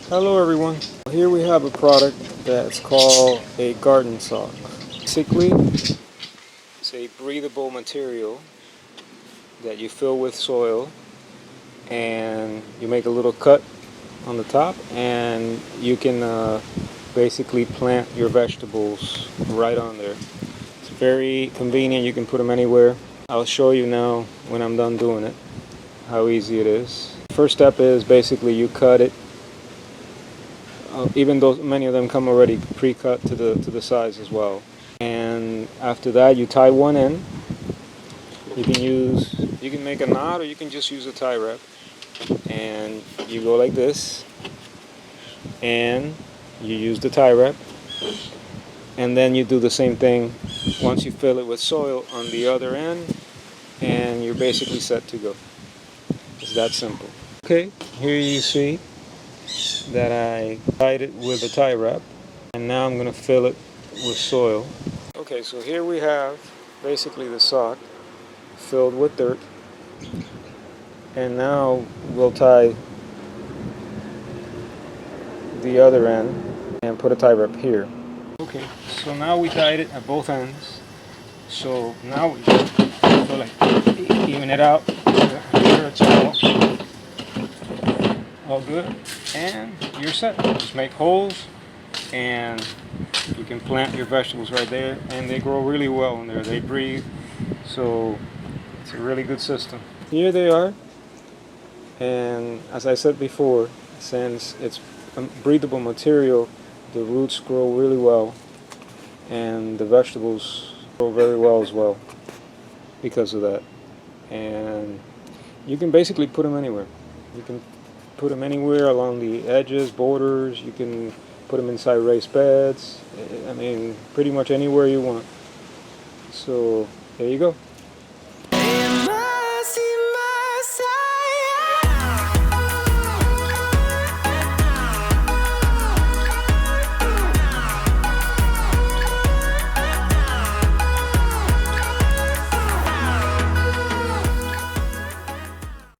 Hello everyone. Here we have a product that's called a Gardensoxx. Basically, it's a breathable material that you fill with soil and you make a little cut on the top and you can basically plant your vegetables right on there. It's very convenient. You can put them anywhere. I'll show you now when I'm done doing it how easy it is. First step is basically you cut it. Even though many of them come already pre-cut to the size as well. And after that, you tie one in. You can make a knot, or you can just use a tie wrap. And you go like this, and you use the tie wrap. And then you do the same thing once you fill it with soil on the other end, and you're basically set to go. It's that simple. Okay, here you see that I tied it with a tie wrap, and now I'm going to fill it with soil. Okay, so here we have basically the sock filled with dirt, and now we'll tie the other end and put a tie wrap here. Okay, so now we tied it at both ends, so now we go like even it out. Here it's all good, and you're set. Just make holes and you can plant your vegetables right there, and they grow really well in there. They breathe, so it's a really good system. Here they are, and as I said before, since it's a breathable material, the roots grow really well and the vegetables grow very well as well because of that. And you can basically put them anywhere. You can put them anywhere along the edges, borders. You can put them inside raised beds. I mean, pretty much anywhere you want. So there you go.